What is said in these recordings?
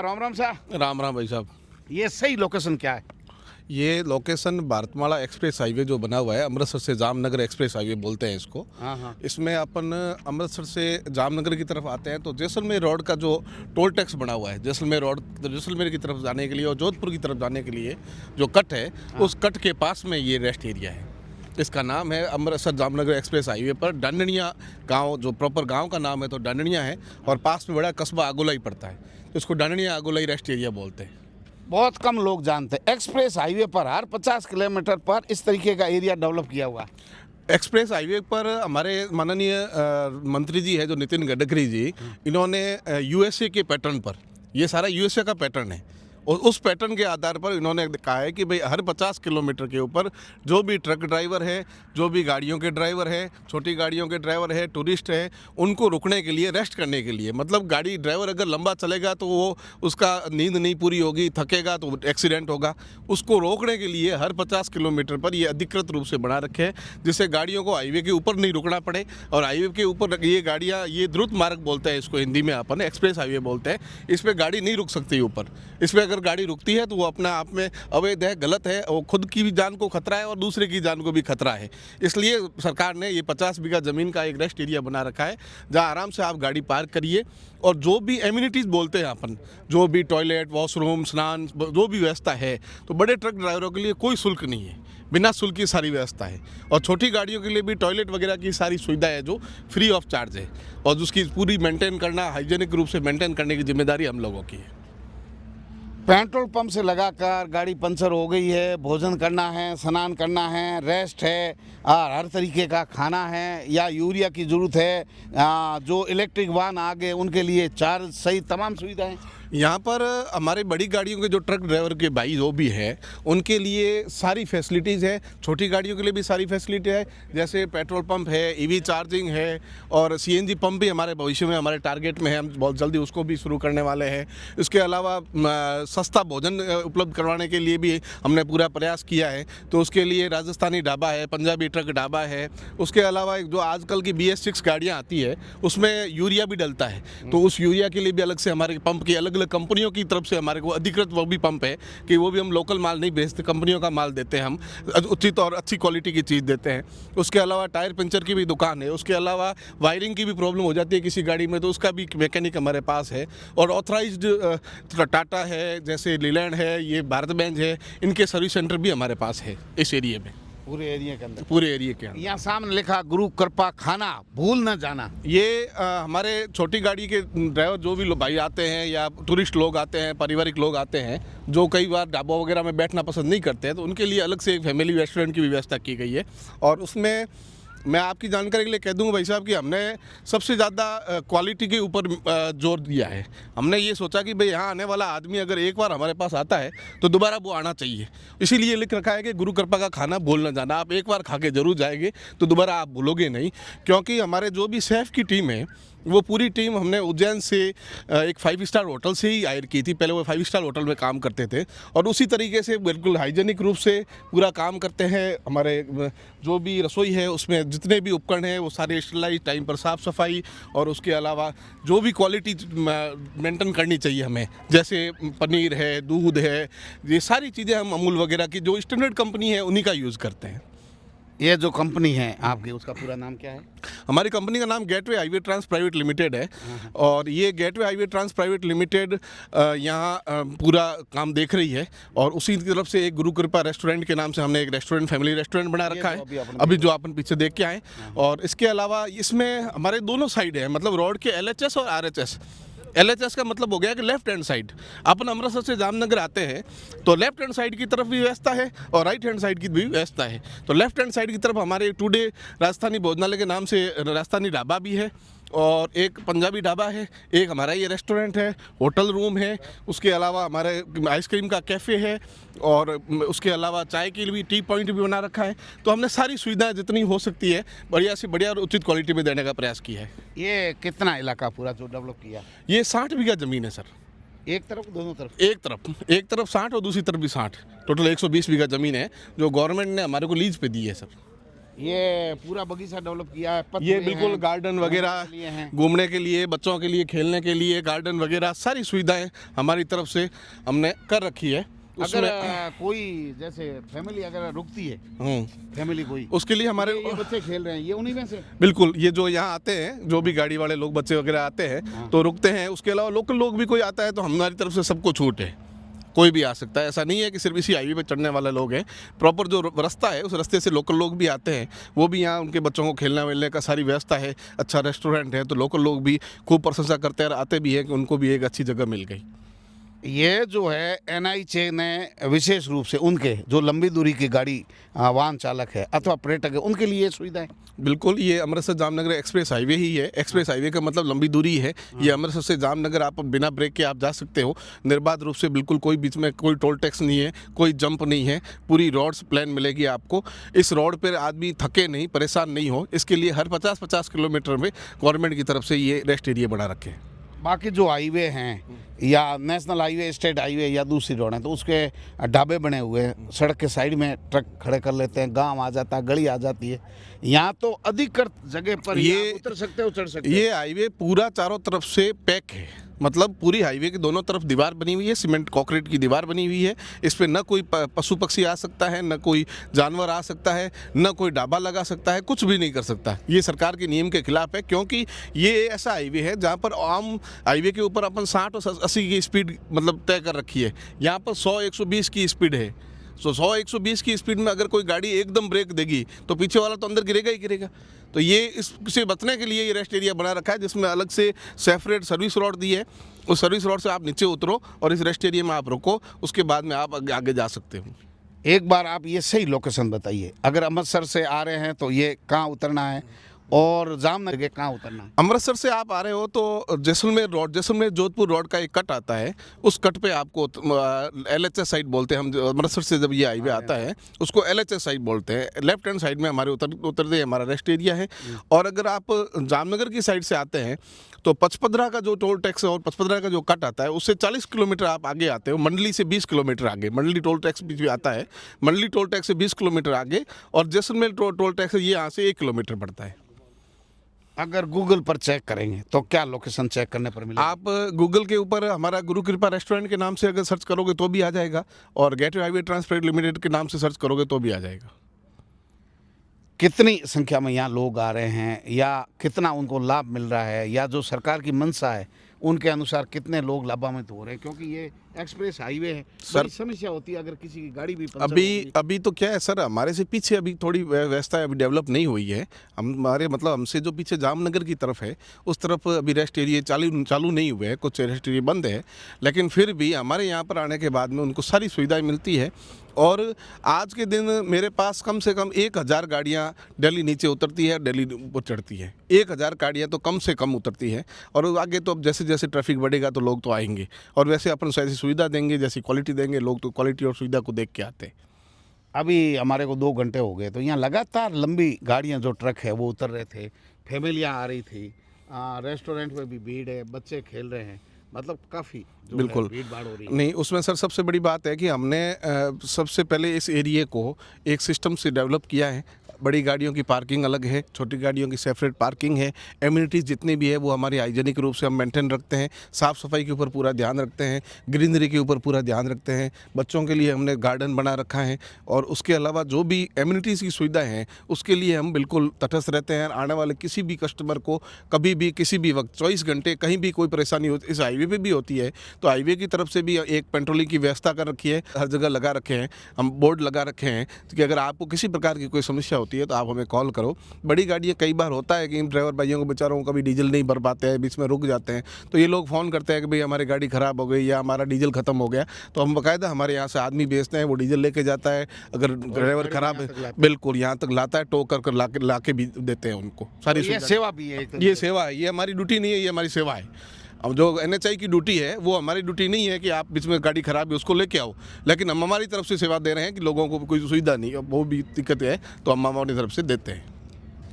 राम राम साहब। राम राम भाई साहब। ये सही लोकेशन क्या है? ये लोकेशन भारतमाला एक्सप्रेस हाईवे जो बना हुआ है, अमृतसर से जामनगर एक्सप्रेस हाईवे बोलते हैं इसको। हाँ। इसमें अपन अमृतसर से जामनगर की तरफ आते हैं तो जैसलमेर रोड का जो टोल टैक्स बना हुआ है, जैसलमेर रोड जैसलमेर की तरफ जाने के लिए और जोधपुर की तरफ जाने के लिए जो कट है, उस कट के पास में ये रेस्ट एरिया है। इसका नाम है अमृतसर जामनगर एक्सप्रेस हाईवे पर डांडनिया गांव, जो प्रॉपर गांव का नाम है तो डांडनिया है, और पास में बड़ा कस्बा आगोलाई पड़ता है, तो इसको डांडनिया आगोलाई रेस्ट एरिया बोलते हैं। बहुत कम लोग जानते हैं एक्सप्रेस हाईवे पर हर 50 किलोमीटर पर इस तरीके का एरिया डेवलप किया हुआ है। एक्सप्रेस हाईवे पर हमारे माननीय मंत्री जी है जो नितिन गडकरी जी, इन्होंने यूएसए के पैटर्न पर, ये सारा यूएसए का पैटर्न है, और उस पैटर्न के आधार पर इन्होंने कहा है कि भाई हर 50 किलोमीटर के ऊपर जो भी ट्रक ड्राइवर है, जो भी गाड़ियों के ड्राइवर है, छोटी गाड़ियों के ड्राइवर है, टूरिस्ट है, उनको रुकने के लिए, रेस्ट करने के लिए, मतलब गाड़ी ड्राइवर अगर लंबा चलेगा तो वो उसका नींद नहीं पूरी होगी, थकेगा तो एक्सीडेंट होगा, उसको रोकने के लिए हर 50 किलोमीटर पर ये अधिकृत रूप से बना रखे हैं, जिससे गाड़ियों को हाईवे के ऊपर नहीं रुकना पड़े। और हाईवे के ऊपर ये गाड़ियाँ, ये द्रुत मार्ग बोलते हैं इसको हिंदी में, अपन एक्सप्रेस हाईवे बोलते हैं, इस पर गाड़ी नहीं रुक सकती ऊपर। इस पर अगर गाड़ी रुकती है तो वो अपना आप में अवैध है, गलत है, वो खुद की भी जान को खतरा है और दूसरे की जान को भी खतरा है। इसलिए सरकार ने ये 50 बीघा ज़मीन का एक रेस्ट एरिया बना रखा है, जहाँ आराम से आप गाड़ी पार्क करिए, और जो भी एम्यूनिटीज़ बोलते हैं अपन, जो भी टॉयलेट, वॉशरूम, स्नान, जो भी व्यवस्था है, तो बड़े ट्रक ड्राइवरों के लिए कोई शुल्क नहीं है, बिना शुल्क की सारी व्यवस्था है। और छोटी गाड़ियों के लिए भी टॉयलेट वगैरह की सारी सुविधा है जो फ्री ऑफ चार्ज है, और उसकी पूरी मेंटेन करना, हाइजेनिक रूप से मेंटेन करने की जिम्मेदारी हम लोगों की है। पेट्रोल पंप से लगाकर गाड़ी पंचर हो गई है, भोजन करना है, स्नान करना है, रेस्ट है, और हर तरीके का खाना है, या यूरिया की ज़रूरत है, जो इलेक्ट्रिक वाहन आ गए उनके लिए चार्ज सही, तमाम सुविधाएं यहाँ पर हमारे बड़ी गाड़ियों के जो ट्रक ड्राइवर के भाई जो भी है, उनके लिए सारी फैसिलिटीज़ है। छोटी गाड़ियों के लिए भी सारी फैसिलिटी है, जैसे पेट्रोल पंप है, ईवी चार्जिंग है, और सीएनजी पंप भी हमारे भविष्य में हमारे टारगेट में है, हम बहुत जल्दी उसको भी शुरू करने वाले हैं। इसके अलावा सस्ता भोजन उपलब्ध करवाने के लिए भी हमने पूरा प्रयास किया है, तो उसके लिए राजस्थानी ढाबा है, पंजाबी ट्रक ढाबा है। उसके अलावा एक जो आजकल की BS6 गाड़ियाँ आती है, उसमें यूरिया भी डलता है, तो उस यूरिया के लिए भी अलग से हमारे पंप की अलग कंपनियों की तरफ से हमारे को अधिकृत वो भी पंप है कि वो भी हम लोकल माल नहीं बेचते, कंपनियों का माल देते हैं, हम उचित और अच्छी क्वालिटी की चीज़ देते हैं। उसके अलावा टायर पंचर की भी दुकान है, उसके अलावा वायरिंग की भी प्रॉब्लम हो जाती है किसी गाड़ी में, तो उसका भी मैकेनिक हमारे पास है। और ऑथराइज्ड टाटा है, जैसे लीलैंड है, ये भारत बेंज है, इनके सर्विस सेंटर भी हमारे पास है इस एरिया में, पूरे एरिया के अंदर। पूरे एरिया के अंदर। यहाँ सामने लिखा गुरु कृपा खाना भूल न जाना। ये हमारे छोटी गाड़ी के ड्राइवर जो भी भाई आते हैं, या टूरिस्ट लोग आते हैं, पारिवारिक लोग आते हैं, जो कई बार ढाबा वगैरह में बैठना पसंद नहीं करते हैं, तो उनके लिए अलग से एक फैमिली रेस्टोरेंट की व्यवस्था की गई है। और उसमें मैं आपकी जानकारी के लिए कह दूंगा भाई साहब कि हमने सबसे ज़्यादा क्वालिटी के ऊपर जोर दिया है। हमने ये सोचा कि भाई यहाँ आने वाला आदमी अगर एक बार हमारे पास आता है तो दोबारा वो आना चाहिए, इसीलिए लिख रखा है कि गुरु कृपा का खाना भूल न जाना। आप एक बार खा के जरूर जाएंगे तो दोबारा आप भूलोगे नहीं, क्योंकि हमारे जो भी शेफ़ की टीम है, वो पूरी टीम हमने उज्जैन से एक 5 स्टार होटल से ही हायर की थी। पहले वो 5 स्टार होटल में काम करते थे, और उसी तरीके से बिल्कुल हाइजेनिक रूप से पूरा काम करते हैं। हमारे जो भी रसोई है उसमें जितने भी उपकरण हैं वो सारे स्टरलाइज, टाइम पर साफ़ सफाई, और उसके अलावा जो भी क्वालिटी मेंटेन करनी चाहिए हमें, जैसे पनीर है, दूध है, ये सारी चीज़ें हम अमूल वगैरह की जो स्टैंडर्ड कंपनी है उन्हीं का यूज़ करते हैं। ये जो कंपनी है आपकी, उसका पूरा नाम क्या है? हमारी कंपनी का नाम gateway highway trans private limited है, और ये gateway highway trans private limited यहाँ पूरा काम देख रही है। और उसी की तरफ से एक गुरु कृपा रेस्टोरेंट के नाम से हमने एक रेस्टोरेंट, फैमिली रेस्टोरेंट बना रखा है, अभी जो अपन पीछे देख के आए। और इसके अलावा इसमें हमारे दोनों साइड है, मतलब रोड के LHS और RHS। LHS का मतलब हो गया कि लेफ्ट हैंड साइड, अपन अमृतसर से जामनगर आते हैं तो लेफ्ट हैंड साइड की तरफ भी व्यवस्था है और राइट हैंड साइड की भी व्यवस्था है। तो लेफ्ट हैंड साइड की तरफ हमारे टुडे राजस्थानी भोजनालय के नाम से राजस्थानी ढाबा भी है, और एक पंजाबी ढाबा है, एक हमारा ये रेस्टोरेंट है, होटल रूम है, उसके अलावा हमारे आइसक्रीम का कैफ़े है, और उसके अलावा चाय के लिए भी टी पॉइंट भी बना रखा है। तो हमने सारी सुविधाएं जितनी हो सकती है बढ़िया से बढ़िया और उचित क्वालिटी में देने का प्रयास किया है। ये कितना इलाका पूरा जो डेवलप किया? ये 60 बीघा ज़मीन है सर। एक तरफ, दोनों तरफ? एक तरफ 60 और दूसरी तरफ भी 60, टोटल 120 बीघा ज़मीन है जो गवर्नमेंट ने हमारे को लीज पे दी है सर। ये पूरा बगीचा डेवलप किया है, पत्ते ये बिल्कुल हैं, गार्डन वगैरह के लिए हैं। घूमने के लिए, बच्चों के लिए खेलने के लिए गार्डन वगैरह सारी सुविधाएं हमारी तरफ से हमने कर रखी है। अगर कोई जैसे फैमिली अगर रुकती है, फैमिली कोई, उसके लिए हमारे ये बच्चे खेल रहे हैं, ये उन्हीं में से? बिल्कुल, ये जो यहाँ आते हैं, जो भी गाड़ी वाले लोग बच्चे वगैरह आते हैं तो रुकते हैं। उसके अलावा लोकल लोग भी कोई आता है तो हमारी तरफ से सबको छूट है, कोई भी आ सकता है। ऐसा नहीं है कि सिर्फ इसी हाईवे पे चढ़ने वाले लोग हैं। प्रॉपर जो रास्ता है उस रास्ते से लोकल लोग भी आते हैं, वो भी यहाँ उनके बच्चों को खेलने वेलने का सारी व्यवस्था है, अच्छा रेस्टोरेंट है, तो लोकल लोग भी खूब प्रशंसा करते हैं और आते भी हैं कि उनको भी एक अच्छी जगह मिल गई। ये जो है NIC ने विशेष रूप से उनके जो लंबी दूरी की गाड़ी वाहन चालक है अथवा पर्यटक है उनके लिए ये सुविधा है। बिल्कुल, ये अमृतसर जामनगर एक्सप्रेस हाईवे ही है। एक्सप्रेस हाईवे का मतलब लंबी दूरी है। ये अमृतसर से जामनगर आप बिना ब्रेक के आप जा सकते हो निर्बाध रूप से, बिल्कुल कोई बीच में कोई टोल टैक्स नहीं है, कोई जंप नहीं है, पूरी रोड्स प्लान मिलेगी आपको। इस रोड पर आदमी थके नहीं, परेशान नहीं हो, इसके लिए हर 50-50 किलोमीटर में गवर्नमेंट की तरफ से ये रेस्ट एरिया बना रखे हैं। बाकी जो हाईवे हैं या नेशनल हाईवे, स्टेट हाईवे या दूसरी रोड हैं तो उसके ढाबे बने हुए हैं, सड़क के साइड में ट्रक खड़े कर लेते हैं, गांव आ जाता है, गली आ जाती है। यहाँ तो अधिकतर जगह पर ये उतर सकते हो, चढ़ सकते हो। ये हाईवे पूरा चारों तरफ से पैक है, मतलब पूरी हाईवे की दोनों तरफ दीवार बनी हुई है, सीमेंट कंक्रीट की दीवार बनी हुई है। इस पे न कोई पशु पक्षी आ सकता है, न कोई जानवर आ सकता है, न कोई ढाबा लगा सकता है, कुछ भी नहीं कर सकता। ये सरकार के नियम के खिलाफ है, क्योंकि ये ऐसा हाईवे है जहाँ पर आम हाईवे के ऊपर अपन 60 और 80 की स्पीड मतलब तय कर रखी है, यहाँ पर 100-120 की स्पीड है। तो 100-120 की स्पीड में अगर कोई गाड़ी एकदम ब्रेक देगी तो पीछे वाला तो अंदर गिरेगा ही गिरेगा। तो ये इससे बचने के लिए ये रेस्ट एरिया बना रखा है, जिसमें अलग से सेपरेट सर्विस रोड दी है। उस सर्विस रोड से आप नीचे उतरो और इस रेस्ट एरिया में आप रुको, उसके बाद में आप आगे जा सकते हो। एक बार आप ये सही लोकेशन बताइए, अगर अमृतसर से आ रहे हैं तो ये कहाँ उतरना है और जामनगर कहाँ उतरना है? अमृतसर से आप आ रहे हो तो जैसलमेर रोड, जैसलेमेर जोधपुर रोड का एक कट आता है, उस कट पे आपको LHS साइड बोलते हैं हम। अमृतसर से जब ये हाईवे आता है उसको LHS साइड बोलते हैं। लेफ्ट हैंड साइड में हमारे उतरते हमारा रेस्ट एरिया है। और अगर आप जामनगर की साइड से आते हैं तो पचपदरा का जो टोल टैक्स और पचपदरा का जो कट आता है उससे 40 किलोमीटर आप आगे आते हो। मंडली से 20 किलोमीटर आगे मंडली टोल टैक्स भी आता है, मंडली टोल टैक्स से 20 किलोमीटर आगे, और जैसलमेर टोल टैक्स ये यहाँ से 1 किलोमीटर पड़ता है। अगर गूगल पर चेक करेंगे तो क्या लोकेशन चेक करने पर मिलेगा? आप गूगल के ऊपर हमारा गुरु कृपा रेस्टोरेंट के नाम से अगर सर्च करोगे तो भी आ जाएगा, और गेटवे हाईवे ट्रांसपोर्ट लिमिटेड के नाम से सर्च करोगे तो भी आ जाएगा। कितनी संख्या में यहाँ लोग आ रहे हैं या कितना उनको लाभ मिल रहा है, या जो सरकार की मंशा है उनके अनुसार कितने लोग लाभान्वित हो रहे हैं? क्योंकि ये एक्सप्रेस हाईवे है, बड़ी समस्या होती है अगर किसी की गाड़ी भी पंचर होगी। अभी तो क्या है सर, हमारे से पीछे अभी थोड़ी व्यवस्था अभी डेवलप नहीं हुई है। हमारे मतलब हमसे जो पीछे जामनगर की तरफ है उस तरफ अभी रेस्ट एरिया चालू नहीं हुए हैं, कुछ रेस्ट एरिया बंद है। लेकिन फिर भी हमारे यहाँ पर आने के बाद में उनको सारी सुविधाएं मिलती है। और आज के दिन मेरे पास कम से कम 1000 गाड़ियाँ दिल्ली नीचे उतरती है, दिल्ली ऊपर चढ़ती है। 1000 गाड़ियाँ तो कम से कम उतरती है। और आगे तो अब जैसे जैसे ट्रैफिक बढ़ेगा तो लोग तो आएंगे, और वैसे अपन ऐसी सुविधा देंगे, जैसी क्वालिटी देंगे, लोग तो क्वालिटी और सुविधा को देख के आते हैं। अभी हमारे को 2 घंटे हो गए तो यहाँ लगातार लंबी गाड़ियाँ जो ट्रक है वो उतर रहे थे, फैमिलियाँ आ रही थी, रेस्टोरेंट में भी भीड़ है, बच्चे खेल रहे हैं, मतलब काफ़ी बिल्कुल भीड़ भाड़ हो रही है। नहीं, उसमें सर सबसे बड़ी बात है कि हमने सबसे पहले इस एरिया को एक सिस्टम से डेवलप किया है। बड़ी गाड़ियों की पार्किंग अलग है, छोटी गाड़ियों की सेपरेट पार्किंग है। एम्यूनिटीज़ जितनी भी है वो हमारी हाइजीनिक रूप से हम मेंटेन रखते हैं, साफ़ सफाई के ऊपर पूरा ध्यान रखते हैं, ग्रीनरी के ऊपर पूरा ध्यान रखते हैं। बच्चों के लिए हमने गार्डन बना रखा है, और उसके अलावा जो भी एम्यूनिटीज़ की सुविधाएं हैं उसके लिए हम बिल्कुल तटस्थ रहते हैं। आने वाले किसी भी कस्टमर को कभी भी किसी भी वक्त 24 घंटे कहीं भी कोई परेशानी हो, इस हाईवे पर भी होती है तो हाईवे की तरफ से भी एक पेट्रोलिंग की व्यवस्था कर रखी है, हर जगह लगा रखे हैं, हम बोर्ड लगा रखे हैं कि अगर आपको किसी प्रकार की कोई समस्या होती है तो आप हमें कॉल करो। बड़ी गाड़ियाँ कई बार होता है कि ड्राइवर भाइयों को बेचारों को कभी डीजल नहीं भर पाते हैं, बीच में रुक जाते हैं, तो ये लोग फ़ोन करते हैं कि भाई हमारी गाड़ी ख़राब हो गई या हमारा डीजल ख़त्म हो गया, तो हम बाकायदा हमारे यहाँ से आदमी भेजते हैं, वो डीजल लेके जाता है। अगर ड्राइवर ख़राब है बिल्कुल यहाँ तक लाता है, टो कर ला के भी देते हैं उनको सारी ये सेवा भी है, ये सेवा है, ये हमारी ड्यूटी नहीं है, ये हमारी सेवा है। अब जो NHI की ड्यूटी है वो हमारी ड्यूटी नहीं है कि आप बीच में गाड़ी खराब है उसको लेके आओ, लेकिन हम हमारी तरफ से सेवा दे रहे हैं कि लोगों को कोई सुविधा नहीं, वो भी दिक्कत है तो हम हमारी तरफ से देते हैं।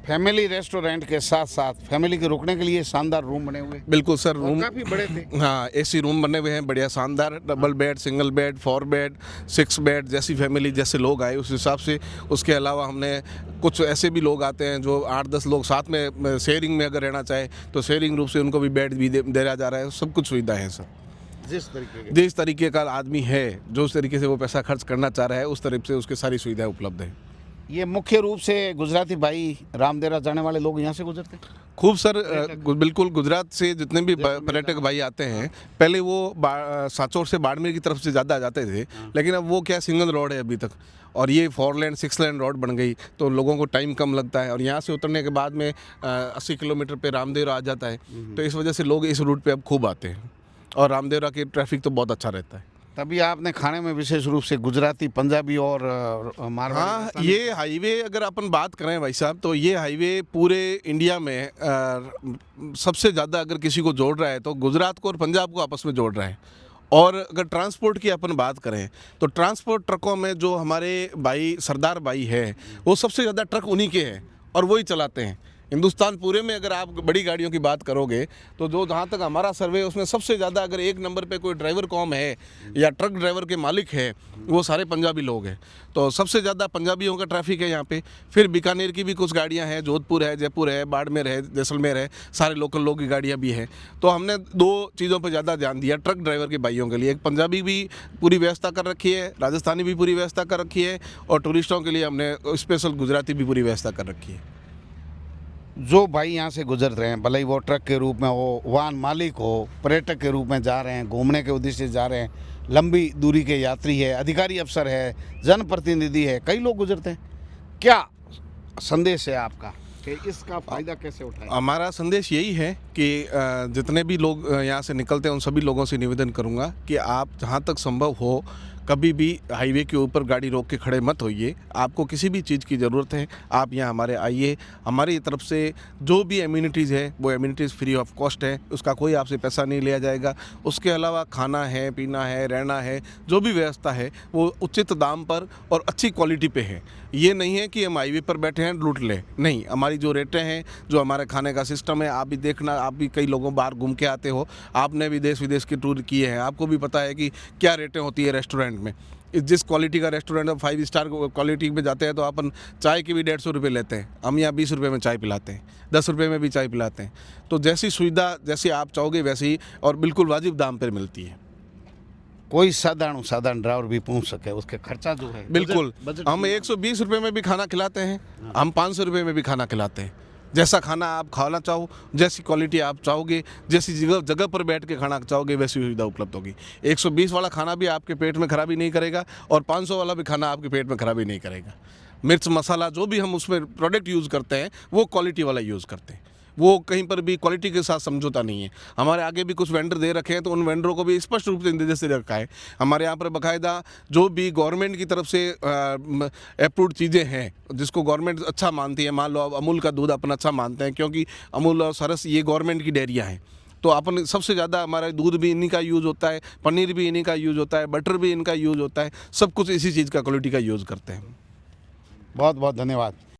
फैमिली रेस्टोरेंट के साथ साथ फैमिली के रुकने के लिए शानदार रूम बने हुए बिल्कुल सर, और रूम काफ़ी बड़े थे। हाँ, एसी रूम बने हुए हैं बढ़िया शानदार, double bed, single bed, 4 bed, 6 bed, जैसी फैमिली जैसे लोग आए उस हिसाब से। उसके अलावा हमने कुछ ऐसे भी लोग आते हैं जो 8-10 लोग साथ में शेयरिंग में अगर रहना चाहे तो शेयरिंग रूप से उनको भी बेड भी दिया जा रहा है। सब कुछ सुविधा है सर। जिस तरीके का आदमी है, जो उस तरीके से वो पैसा खर्च करना चाह रहा है, उस तरफ से उसके सारी सुविधाएं उपलब्ध है। ये मुख्य रूप से गुजराती भाई रामदेवरा जाने वाले लोग यहाँ से गुजरते हैं। खूब सर, बिल्कुल गुजरात से जितने भी पर्यटक भाई आते हैं, पहले वो सांचौर से बाड़मेर की तरफ से ज़्यादा जाते थे, लेकिन अब वो क्या सिंगल रोड है अभी तक, और ये 4 लेन 6 लेन रोड बन गई तो लोगों को टाइम कम लगता है, और यहाँ से उतरने के बाद में 80 किलोमीटर पे रामदेवरा आ जाता है। तो इस वजह से लोग इस रूट पे अब खूब आते हैं, और रामदेवरा की ट्रैफिक तो बहुत अच्छा रहता है। तभी आपने खाने में विशेष रूप से गुजराती, पंजाबी और मारवाड़ी। हाँ, ये हाईवे अगर अपन बात करें भाई साहब, तो ये हाईवे पूरे इंडिया में सबसे ज़्यादा अगर किसी को जोड़ रहा है तो गुजरात को और पंजाब को आपस में जोड़ रहा है। और अगर ट्रांसपोर्ट की अपन बात करें तो ट्रांसपोर्ट ट्रकों में जो हमारे भाई सरदार भाई है, वो सबसे ज़्यादा ट्रक उन्हीं के हैं और वही चलाते हैं। हिंदुस्तान पूरे में अगर आप बड़ी गाड़ियों की बात करोगे तो जो जहाँ तक हमारा सर्वे है उसमें सबसे ज़्यादा अगर एक नंबर पे कोई ड्राइवर कॉम है या ट्रक ड्राइवर के मालिक है, वो सारे पंजाबी लोग हैं। तो सबसे ज़्यादा पंजाबियों का ट्रैफिक है यहाँ पे। फिर बीकानेर की भी कुछ गाड़ियाँ हैं, जोधपुर है, जयपुर है, बाड़मेर है, जैसलमेर है, सारे लोकल लोग की गाड़ियाँ भी हैं। तो हमने 2 चीज़ों पर ज़्यादा ध्यान दिया ट्रक ड्राइवर के भाइयों के लिए। एक पंजाबी भी पूरी व्यवस्था कर रखी है, राजस्थानी भी पूरी व्यवस्था कर रखी है, और टूरिस्टों के लिए हमने स्पेशल गुजराती भी पूरी व्यवस्था कर रखी है। जो भाई यहाँ से गुजर रहे हैं, भले ही वो ट्रक के रूप में हो, वाहन मालिक हो, पर्यटक के रूप में जा रहे हैं, घूमने के उद्देश्य से जा रहे हैं, लंबी दूरी के यात्री है, अधिकारी अफसर है, जनप्रतिनिधि है, कई लोग गुजरते हैं, क्या संदेश है आपका कि इसका फ़ायदा कैसे उठाएं? हमारा संदेश यही है कि जितने भी लोग यहाँ से निकलते हैं उन सभी लोगों से निवेदन करूँगा कि आप जहाँ तक संभव हो कभी भी हाईवे के ऊपर गाड़ी रोक के खड़े मत होइए। आपको किसी भी चीज़ की ज़रूरत है, आप यहाँ हमारे आइए। हमारी तरफ से जो भी एम्यूनिटीज़ है वो एम्यूनिटीज़ फ्री ऑफ कॉस्ट है, उसका कोई आपसे पैसा नहीं लिया जाएगा। उसके अलावा खाना है, पीना है, रहना है, जो भी व्यवस्था है वो उचित दाम पर और अच्छी क्वालिटी पे है। ये नहीं है कि हम हाईवे पर बैठे हैं लूट लें, नहीं। हमारी जो रेटें हैं, जो हमारे खाने का सिस्टम है, आप भी देखना, आप भी कई लोगों बाहर घूम के आते हो, आपने भी देश विदेश के टूर किए हैं, आपको भी पता है कि क्या रेटें होती है रेस्टोरेंट में। जिस क्वालिटी का रेस्टोरेंट में 5 स्टार क्वालिटी में जाते हैं तो अपन चाय के भी 150 रुपये लेते हैं, हम यहाँ 20 रुपये में चाय पिलाते हैं, 10 रुपये में भी चाय पिलाते हैं। तो जैसी सुविधा जैसी आप चाहोगे वैसी, और बिल्कुल वाजिब दाम पर मिलती है। कोई साधारण ड्राइवर भी पहुँच सके, उसके खर्चा जो है बिल्कुल, हम 120 रुपये में भी खाना खिलाते हैं, हम 500 रुपये में भी खाना खिलाते हैं। जैसा खाना आप खाना चाहो, जैसी क्वालिटी आप चाहोगे, जैसी जगह पर बैठ के खाना चाहोगे, वैसी सुविधा उपलब्ध होगी। 120 वाला खाना भी आपके पेट में खराबी नहीं करेगा, और 500 वाला भी खाना आपके पेट में खराबी नहीं करेगा। मिर्च मसाला जो भी हम उसमें प्रोडक्ट यूज़ करते हैं वो क्वालिटी वाला यूज़ करते हैं, वो कहीं पर भी क्वालिटी के साथ समझौता नहीं है। हमारे आगे भी कुछ वेंडर दे रखे हैं, तो उन वेंडरों को भी स्पष्ट रूप से निर्देश दे रखा है। हमारे यहाँ पर बाकायदा जो भी गवर्नमेंट की तरफ से अप्रूव्ड चीज़ें हैं, जिसको गवर्नमेंट अच्छा मानती है, मान लो अब अमूल का दूध अपन अच्छा मानते हैं क्योंकि अमूल और सरस ये गवर्नमेंट की डेयरियाँ हैं, तो अपन सबसे ज़्यादा हमारा दूध भी इन्हीं का यूज़ होता है, पनीर भी इन्हीं का यूज़ होता है, बटर भी इनका यूज़ होता है, सब कुछ इसी चीज़ का क्वालिटी का यूज़ करते हैं। बहुत बहुत धन्यवाद।